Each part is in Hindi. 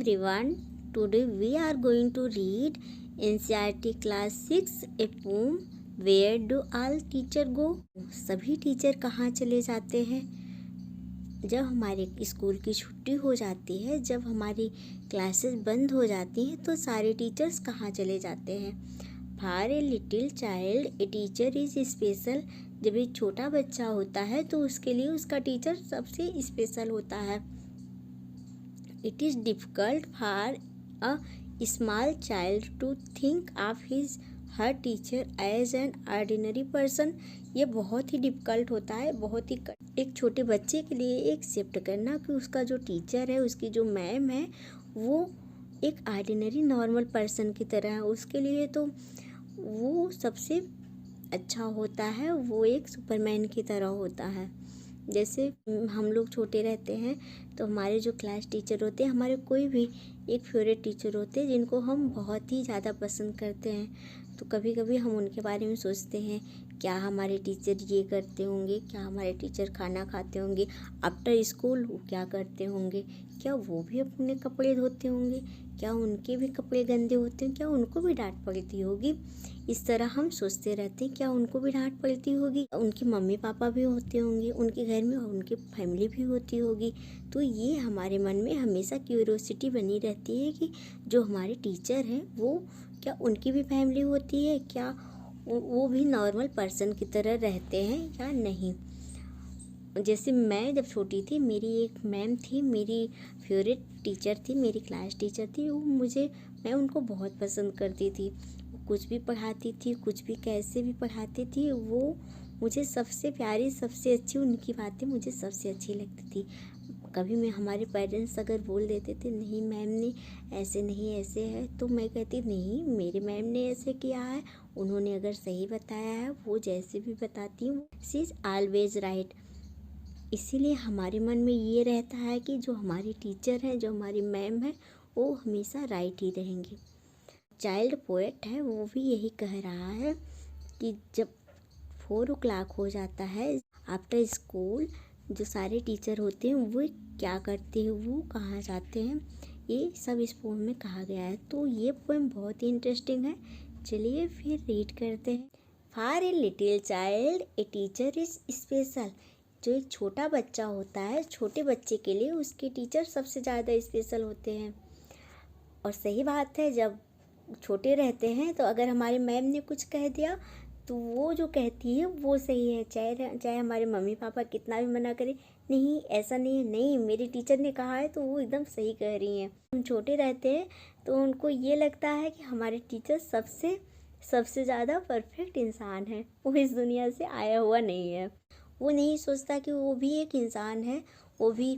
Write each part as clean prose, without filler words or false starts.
everyone. Today we are going to read NCERT Class 6 a poem Where do all teacher go? सभी टीचर कहाँ चले जाते हैं? जब हमारे स्कूल की छुट्टी हो जाती है, जब हमारी क्लासेस बंद हो जाती हैं, तो सारे टीचर्स कहाँ चले जाते हैं? For a little child, a teacher is special. जब एक छोटा बच्चा होता है तो उसके लिए उसका टीचर सबसे स्पेशल होता है. It is difficult for a small child to think of his her teacher as an ordinary person. ये बहुत ही डिफ़िकल्ट होता है, बहुत ही एक छोटे बच्चे के लिए एक्सेप्ट करना कि उसका जो टीचर है, उसकी जो मैम है, वो एक ऑर्डिनरी नॉर्मल पर्सन की तरह है. उसके लिए तो वो सबसे अच्छा होता है, वो एक सुपरमैन की तरह होता है. जैसे हम लोग छोटे रहते हैं तो हमारे जो क्लास टीचर होते हैं, हमारे कोई भी एक फेवरेट टीचर होते हैं जिनको हम बहुत ही ज़्यादा पसंद करते हैं. तो कभी कभी हम उनके बारे में सोचते हैं, क्या हमारे टीचर ये करते होंगे, क्या हमारे टीचर खाना खाते होंगे, आफ्टर स्कूल वो क्या करते होंगे, क्या वो भी अपने कपड़े धोते होंगे, क्या उनके भी कपड़े गंदे होते हैं, क्या उनको भी डांट पड़ती होगी. इस तरह हम सोचते रहते हैं, क्या उनको भी डांट पड़ती होगी, उनके मम्मी पापा भी होते होंगे उनके घर में और उनकी फैमिली भी होती होगी. तो ये हमारे मन में हमेशा क्यूरियोसिटी बनी रहती है कि जो हमारे टीचर हैं वो क्या उनकी भी फैमिली होती है, क्या वो भी नॉर्मल पर्सन की तरह रहते हैं या नहीं. जैसे मैं जब छोटी थी, मेरी एक मैम थी, मेरी फेवरेट टीचर थी, मेरी क्लास टीचर थी. मैं उनको बहुत पसंद करती थी. कुछ भी पढ़ाती थी, कुछ भी कैसे भी पढ़ाती थी, वो मुझे सबसे प्यारी, सबसे अच्छी, उनकी बातें मुझे सबसे अच्छी लगती थी. कभी मैं हमारे पेरेंट्स अगर बोल देते थे नहीं मैम ने ऐसे नहीं ऐसे है, तो मैं कहती नहीं, मेरे मैम ने ऐसे किया है, उन्होंने अगर सही बताया है, वो जैसे भी बताती हूँ, शी इज़ ऑलवेज राइट. इसीलिए हमारे मन में ये रहता है कि जो हमारी टीचर हैं, जो हमारी मैम है, वो हमेशा राइट ही रहेंगी. चाइल्ड पोएट है, वो भी यही कह रहा है कि जब 4 o'clock हो जाता है आफ्टर स्कूल, जो सारे टीचर होते हैं वो क्या करते हैं, वो कहाँ जाते हैं, ये सब इस पोएम में कहा गया है. तो ये पोएम बहुत ही इंटरेस्टिंग है. चलिए फिर रीड करते हैं. For a little child a teacher is special. जो एक छोटा बच्चा होता है, छोटे बच्चे के लिए उसके टीचर सबसे ज़्यादा स्पेशल होते हैं. और सही बात है, जब छोटे रहते हैं तो अगर हमारे मैम ने कुछ कह दिया तो वो जो कहती है वो सही है, चाहे हमारे मम्मी पापा कितना भी मना करें, नहीं ऐसा नहीं है, नहीं मेरे टीचर ने कहा है तो वो एकदम सही कह रही हैं. हम छोटे रहते हैं तो उनको ये लगता है कि हमारे टीचर सबसे ज़्यादा परफेक्ट इंसान है, वो इस दुनिया से आया हुआ नहीं है. वो नहीं सोचता कि वो भी एक इंसान है, वो भी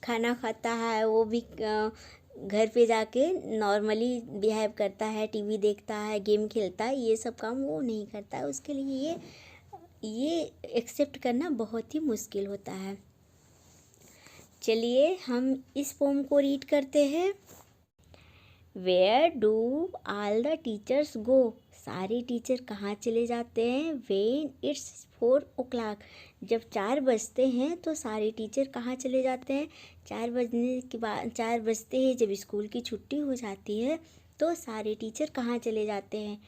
खाना खाता है, वो भी घर पे जाके नॉर्मली बिहेव करता है, टीवी देखता है, गेम खेलता है. ये सब काम वो नहीं करता है. उसके लिए ये एक्सेप्ट करना बहुत ही मुश्किल होता है. चलिए हम इस पोम को रीड करते हैं. Where do all the teachers go. सारे टीचर कहाँ चले जाते हैं. When it's 4 o'clock. जब 4 बजते हैं तो सारे टीचर कहाँ चले जाते हैं. 4 बजने के बाद, 4 बजते ही जब स्कूल की छुट्टी हो जाती है तो सारे टीचर कहाँ चले जाते हैं.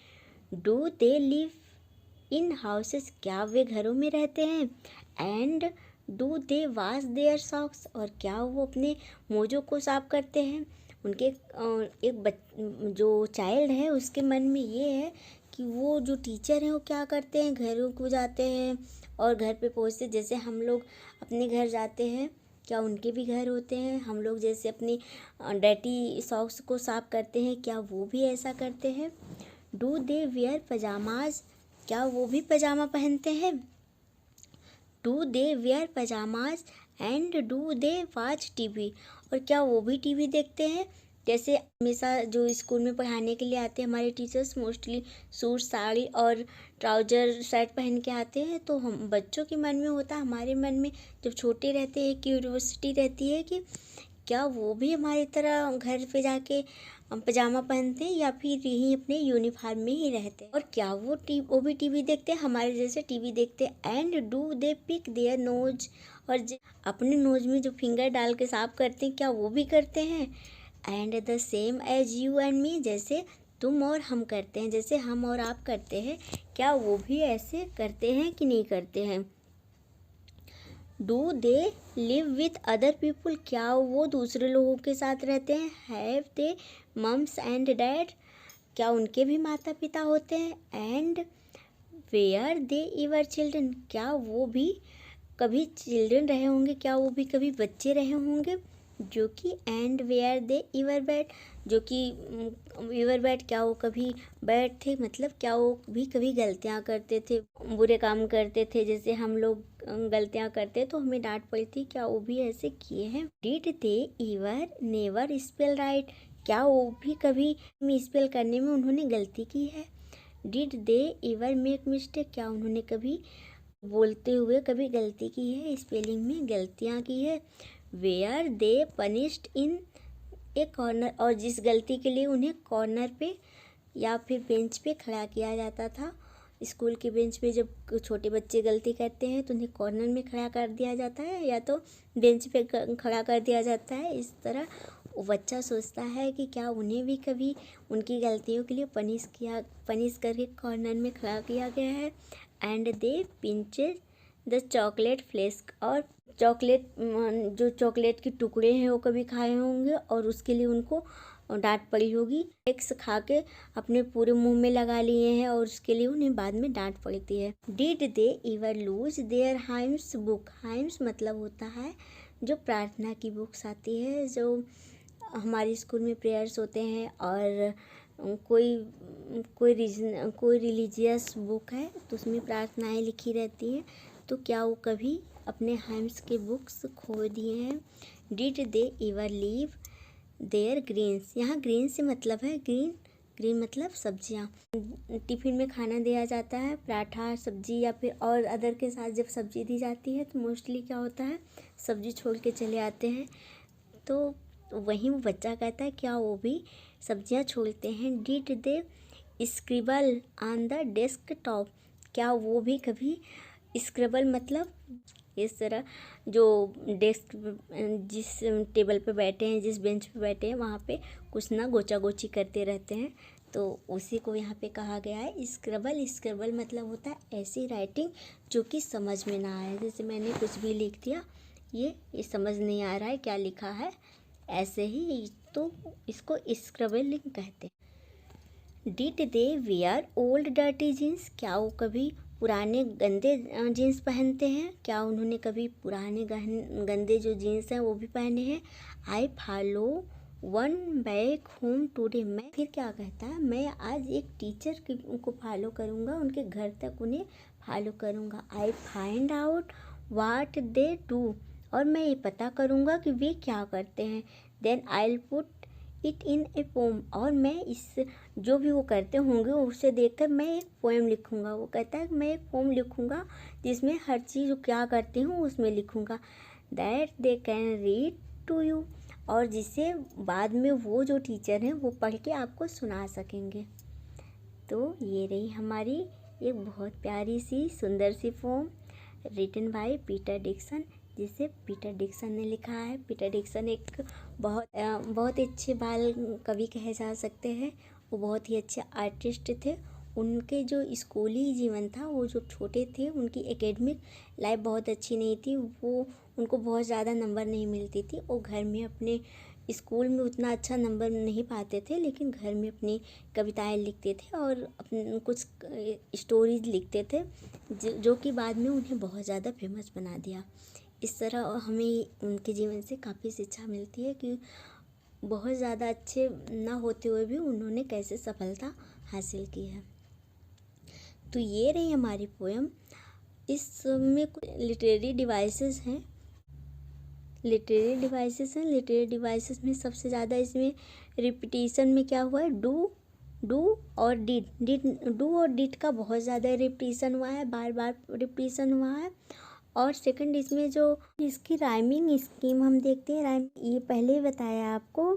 Do they live in houses. क्या वे घरों में रहते हैं. And do they wash their socks. और क्या वो अपने मोजों को साफ करते हैं. उनके जो चाइल्ड है उसके मन में ये है कि वो जो टीचर हैं वो क्या करते हैं, घरों को जाते हैं और घर पे पहुँचते, जैसे हम लोग अपने घर जाते हैं, क्या उनके भी घर होते हैं. हम लोग जैसे अपनी डर्टी सॉक्स को साफ करते हैं, क्या वो भी ऐसा करते हैं. Do they wear pyjamas. क्या वो भी पजामा पहनते हैं. Do they wear pyjamas and do they watch TV. और क्या वो भी टीवी देखते हैं. जैसे हमेशा जो स्कूल में पढ़ाने के लिए आते हैं हमारे टीचर्स, मोस्टली सूट साड़ी और ट्राउज़र शर्ट पहन के आते हैं. तो हम बच्चों के मन में होता है, हमारे मन में जब छोटे रहते हैं क्यूरियोसिटी रहती है कि क्या वो भी हमारी तरह घर पे जाके पजामा पहनते हैं या फिर यहीं अपने यूनिफॉर्म में ही रहते हैं. और क्या वो भी टीवी देखते हैं, हमारे जैसे टीवी देखते हैं. And do they pick their nose. और अपने नोज में जो फिंगर डाल के साफ करते हैं, क्या वो भी करते हैं. And the same age you and me, जैसे तुम और हम करते हैं, जैसे हम और आप करते हैं, क्या वो भी ऐसे करते हैं कि नहीं करते हैं। Do they live with other people, क्या वो दूसरे लोगों के साथ रहते हैं। Have they mums and dad, क्या उनके भी माता पिता होते हैं। And were they ever children, क्या वो भी कभी चिल्ड्रन रहे होंगे, क्या वो भी कभी बच्चे रहे होंगे। जो कि and were they ever bad, जो कि इवर बैड, क्या वो कभी बैड थे, मतलब क्या वो भी कभी गलतियाँ करते थे, बुरे काम करते थे, जैसे हम लोग गलतियाँ करते तो हमें डांट पड़ी थी, क्या वो भी ऐसे किए हैं। Did they इवर never spell right, क्या वो भी कभी स्पेल करने में उन्होंने गलती की है। डिड दे इवर मेक मिस्टेक, क्या उन्होंने कभी बोलते हुए कभी गलती की है, स्पेलिंग में गलतियाँ की है। Were they punished in a corner, और जिस गलती के लिए उन्हें कॉर्नर पे या फिर बेंच पे खड़ा किया जाता था, स्कूल के बेंच पे जब छोटे बच्चे गलती करते हैं तो उन्हें कॉर्नर में खड़ा कर दिया जाता है या तो बेंच पे खड़ा कर दिया जाता है। इस तरह वो बच्चा सोचता है कि क्या उन्हें भी कभी उनकी गलतियों के लिए पनिश करके कॉर्नर में खड़ा किया गया है। And they pinches the chocolate flask, और चॉकलेट जो चॉकलेट के टुकड़े हैं वो कभी खाए होंगे और उसके लिए उनको डांट पड़ी होगी। फ्लेक्स खा के अपने पूरे मुंह में लगा लिए हैं और उसके लिए उन्हें बाद में डांट पड़ती है। Did they इवर lose their hymns book, hymns मतलब होता है जो प्रार्थना की बुक्स आती है, जो हमारे स्कूल में प्रेयर्स होते हैं, और कोई रिलीजियस बुक है तो उसमें प्रार्थनाएं लिखी रहती हैं, तो क्या वो कभी अपने हाइम्स के बुक्स खो दिए हैं। Did they ever leave their greens, यहाँ ग्रीन से मतलब है ग्रीन मतलब सब्जियाँ। टिफ़िन में खाना दिया जाता है, पराठा सब्जी या फिर और अदर के साथ जब सब्जी दी जाती है तो मोस्टली क्या होता है, सब्जी छोड़ के चले आते हैं। तो वहीं वो बच्चा कहता है क्या वो भी सब्जियां छोड़ते हैं। Did they scribble on the desk top, क्या वो भी कभी स्क्रिबल मतलब इस तरह जो डेस्क जिस टेबल पे बैठे हैं, जिस बेंच पे बैठे हैं वहाँ पे कुछ ना गोचा गोची करते रहते हैं, तो उसी को यहाँ पे कहा गया है स्क्रिबल। स्क्रिबल मतलब होता है ऐसी राइटिंग जो कि समझ में ना आए, जैसे मैंने कुछ भी लिख दिया, ये समझ नहीं आ रहा है क्या लिखा है, ऐसे ही तो इसको स्क्रिबलिंग कहते हैं। Did they wear old dirty jeans, क्या वो कभी पुराने गंदे जीन्स पहनते हैं, क्या उन्होंने कभी पुराने गंदे जो जीन्स हैं वो भी पहने हैं। I follow one back home today, मैं फिर क्या कहता है, मैं आज एक टीचर को फॉलो करूँगा, उनके घर तक उन्हें फॉलो करूँगा। I find out watt they do, और मैं ये पता करूँगा कि वे क्या करते हैं। Then I put it in a poem, और मैं इस जो भी वो करते होंगे उसे देखकर मैं एक पोएम लिखूँगा। वो कहता है कि मैं एक पोम लिखूँगा जिसमें हर चीज़ क्या करती हूँ उसमें लिखूँगा। That they can read to you, और जिससे बाद में वो जो टीचर हैं वो पढ़ के आपको सुना सकेंगे। तो ये रही हमारी एक बहुत प्यारी सी सुंदर सी poem written by Peter Dixon, जिसे पीटर डिक्सन ने लिखा है। पीटर डिक्सन एक बहुत ही अच्छे बाल कवि कहे जा सकते हैं। वो बहुत ही अच्छे आर्टिस्ट थे। उनके जो स्कूली जीवन था, वो जो छोटे थे, उनकी एकेडमिक लाइफ बहुत अच्छी नहीं थी, वो उनको बहुत ज़्यादा नंबर नहीं मिलती थी। वो घर में अपने स्कूल में उतना अच्छा नंबर नहीं पाते थे, लेकिन घर में अपनी कविताएं लिखते थे और अपने कुछ स्टोरीज लिखते थे, जो कि बाद में उन्हें बहुत ज़्यादा फेमस बना दिया। इस तरह हमें उनके जीवन से काफ़ी शिक्षा मिलती है कि बहुत ज़्यादा अच्छे ना होते हुए भी उन्होंने कैसे सफलता हासिल की है। तो ये रही हमारी पोएम। इसमें कुछ लिटरेरी डिवाइसेस हैं। लिटरेरी डिवाइसेस में सबसे ज़्यादा इसमें रिपीटिशन में क्या हुआ है, डू और डू और डिड का बहुत ज़्यादा रिपीटिशन हुआ है, बार बार रिपीटिशन हुआ है। और सेकंड इसमें जो इसकी राइमिंग स्कीम हम देखते हैं, ये पहले ही बताया आपको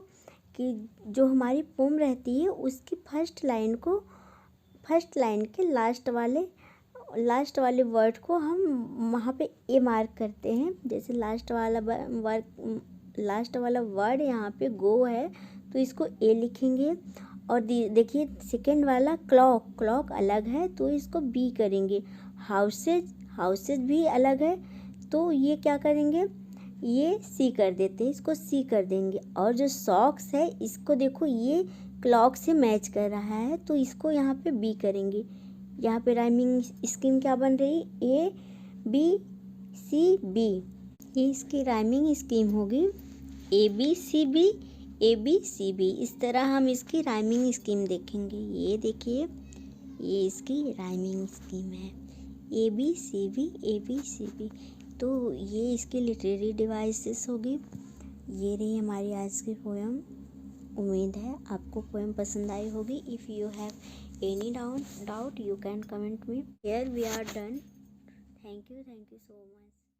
कि जो हमारी पोम रहती है उसकी फर्स्ट लाइन के लास्ट वाले वर्ड को हम वहाँ पे ए मार्क करते हैं। जैसे लास्ट वाला वर्ड यहाँ पे गो है तो इसको ए लिखेंगे। और देखिए सेकंड वाला क्लॉक, क्लॉक अलग है तो इसको बी करेंगे। हाउसेज, हाउसेज भी अलग है तो ये क्या करेंगे, ये सी कर देते हैं, इसको सी कर देंगे। और जो सॉक्स है इसको देखो ये क्लॉक से मैच कर रहा है तो इसको यहाँ पे बी करेंगे। यहाँ पे राइमिंग स्कीम क्या बन रही, ए बी सी बी, ये इसकी राइमिंग स्कीम होगी A B C B, A B C B. इस तरह हम इसकी राइमिंग स्कीम देखेंगे। ये देखिए ये इसकी राइमिंग स्कीम है A B C B, A B C B. तो ये इसकी लिटरेरी डिवाइसेस होगी। ये रही हमारी आज की पोएम। उम्मीद है आपको पोएम पसंद आई होगी। If you have any doubt you can comment me. Here we are done. Thank you so much.